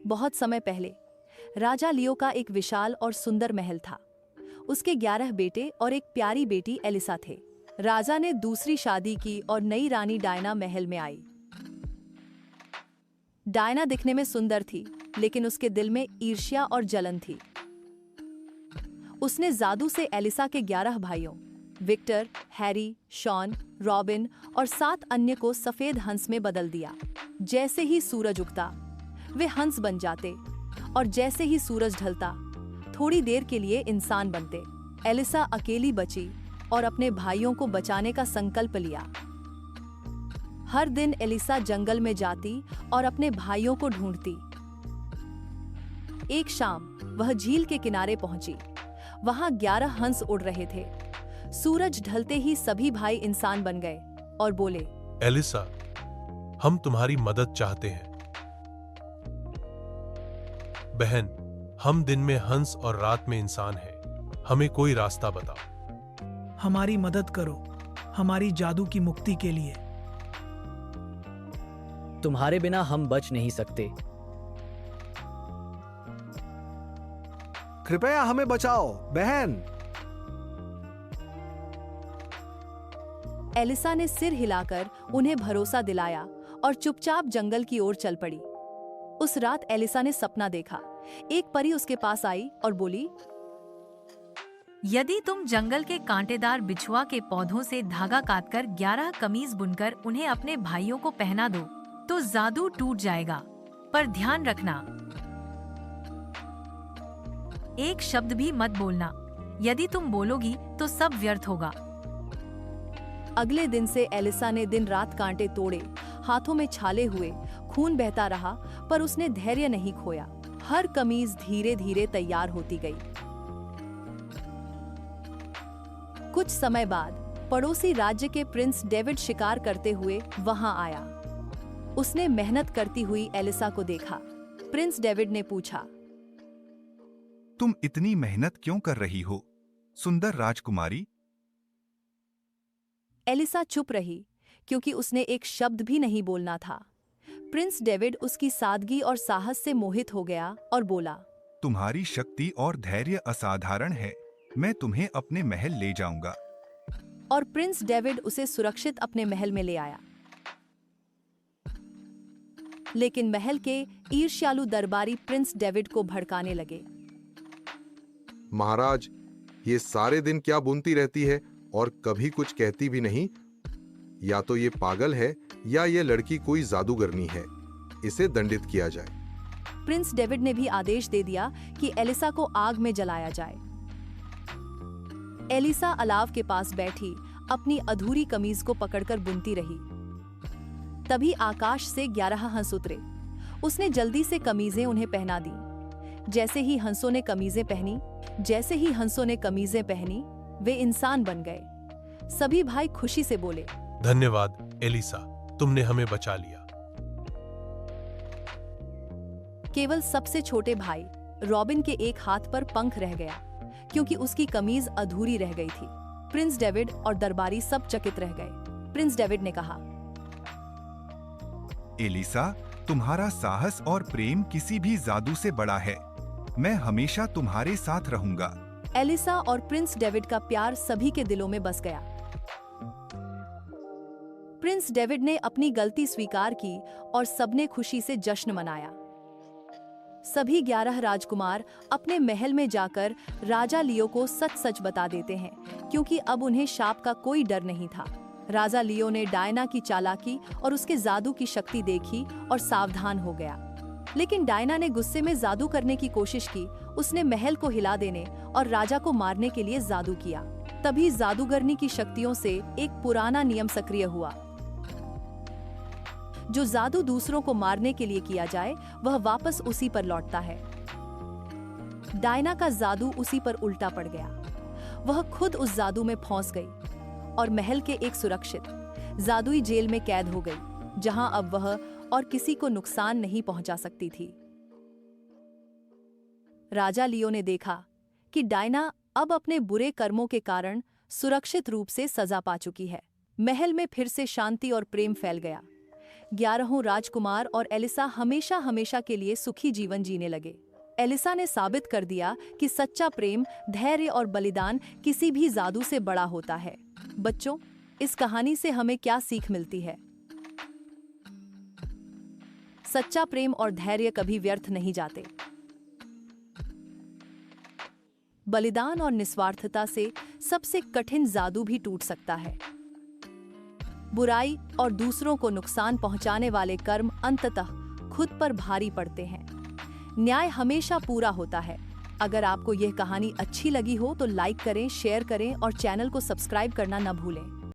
बहुत समय पहले राजा लियो का एक विशाल और सुंदर महल था। उसके 11 बेटे और एक प्यारी बेटी एलिसा थे। राजा ने दूसरी शादी की और नई रानी डायना महल में आई। डायना दिखने में सुंदर थी, लेकिन उसके दिल में ईर्ष्या और जलन थी। उसने जादू से एलिसा के 11 भाइयों विक्टर, हैरी, शॉन, रॉबिन और 7 अन्य को सफेद हंस में बदल दिया। जैसे ही सूरज उगता वे हंस बन जाते और जैसे ही सूरज ढलता थोड़ी देर के लिए इंसान बनते। एलिसा अकेली बची और अपने भाइयों को बचाने का संकल्प लिया। हर दिन एलिसा जंगल में जाती और अपने भाइयों को ढूंढती। एक शाम वह झील के किनारे पहुंची। वहां 11 हंस उड़ रहे थे। सूरज ढलते ही सभी भाई इंसान बन गए और बोले, एलिसा, हम तुम्हारी मदद चाहते हैं। बहन, हम दिन में हंस और रात में इंसान हैं। हमें कोई रास्ता बताओ। हमारी मदद करो, हमारी जादू की मुक्ति के लिए। तुम्हारे बिना हम बच नहीं सकते। कृपया हमें बचाओ, बहन। एलिसा ने सिर हिलाकर उन्हें भरोसा दिलाया और चुपचाप जंगल की ओर चल पड़ी। उस रात एलिसा ने सपना देखा। एक परी उसके पास आई और बोली, यदि तुम जंगल के कांटेदार बिछुआ के पौधों से धागा काटकर 11 कमीज बुनकर उन्हें अपने भाइयों को पहना दो तो जादू टूट जाएगा। पर ध्यान रखना, एक शब्द भी मत बोलना। यदि तुम बोलोगी तो सब व्यर्थ होगा। अगले दिन से एलिसा ने दिन रात कांटे तोड़े, हाथों में छाले हुए, खून बहता रहा, पर उसने धैर्य नहीं खोया। हर कमीज धीरे धीरे तैयार होती गई। कुछ समय बाद पड़ोसी राज्य के प्रिंस डेविड शिकार करते हुए वहां आया। उसने मेहनत करती हुई एलिसा को देखा। प्रिंस डेविड ने पूछा, तुम इतनी मेहनत क्यों कर रही हो, सुंदर राजकुमारी? एलिसा चुप रही, क्योंकि उसने एक शब्द भी नहीं बोलना था। प्रिंस डेविड उसकी सादगी और साहस से मोहित हो गया और बोला, तुम्हारी शक्ति और धैर्य असाधारण है। मैं तुम्हें अपने महल ले जाऊंगा। और प्रिंस डेविड उसे सुरक्षित अपने महल में ले आया। लेकिन महल के ईर्ष्यालु दरबारी प्रिंस डेविड को भड़काने लगे। महाराज, ये सारे दिन क्या बुनती रहती है और कभी कुछ कहती भी नहीं। या तो ये पागल है या ये लड़की कोई जादूगरनी है। इसे दंडित किया जाए। प्रिंस डेविड ने भी आदेश दे दिया कि एलिसा को आग में जलाया जाए। एलिसा अलाव के पास बैठी अपनी अधूरी कमीज को पकड़कर बुनती रही। तभी आकाश से 11 हंस उतरे। उसने जल्दी से कमीजें उन्हें पहना दी। जैसे ही हंसों ने कमीजें पहनी, वे इंसान बन गए। सभी भाई खुशी से बोले, धन्यवाद एलिसा, तुमने हमें बचा लिया। केवल सबसे छोटे भाई रॉबिन के एक हाथ पर पंख रह गया, क्योंकि उसकी कमीज अधूरी रह गई थी। प्रिंस डेविड और दरबारी सब चकित रह गए। प्रिंस डेविड ने कहा, एलिसा, तुम्हारा साहस और प्रेम किसी भी जादू से बड़ा है। मैं हमेशा तुम्हारे साथ रहूंगा। एलिसा और प्रिंस डेविड का प्यार सभी के दिलों में बस गया। प्रिंस डेविड ने अपनी गलती स्वीकार की और सबने खुशी से जश्न मनाया। सभी 11 राजकुमार अपने महल में जाकर राजा लियो को सच सच बता देते हैं, क्योंकि अब उन्हें शाप का कोई डर नहीं था। राजा लियो ने डायना की चालाकी और उसके जादू की शक्ति देखी और सावधान हो गया। लेकिन डायना ने गुस्से में जादू करने की कोशिश की। उसने महल को हिला देने और राजा को मारने के लिए जादू किया। तभी जादूगरनी की शक्तियों से एक पुराना नियम सक्रिय हुआ। जो जादू दूसरों को मारने के लिए किया जाए, वह वापस उसी पर लौटता है। डायना का जादू उसी पर उल्टा पड़ गया। वह खुद उस जादू में फंस गई और महल के एक सुरक्षित जादुई जेल में कैद हो गई, जहां अब वह और किसी को नुकसान नहीं पहुंचा सकती थी। राजा लियो ने देखा कि डायना अब अपने बुरे कर्मों के कारण सुरक्षित रूप से सजा पा चुकी है। महल में फिर से शांति और प्रेम फैल गया। 11 राजकुमार और एलिसा हमेशा हमेशा के लिए सुखी जीवन जीने लगे। एलिसा ने साबित कर दिया कि सच्चा प्रेम, धैर्य और बलिदान किसी भी जादू से बड़ा होता है। बच्चों, इस कहानी से हमें क्या सीख मिलती है? सच्चा प्रेम और धैर्य कभी व्यर्थ नहीं जाते। बलिदान और निस्वार्थता से सबसे कठिन जादू भी टूट सकता है। बुराई और दूसरों को नुकसान पहुंचाने वाले कर्म अंततः खुद पर भारी पड़ते हैं। न्याय हमेशा पूरा होता है। अगर आपको यह कहानी अच्छी लगी हो तो लाइक करें, शेयर करें और चैनल को सब्सक्राइब करना न भूलें।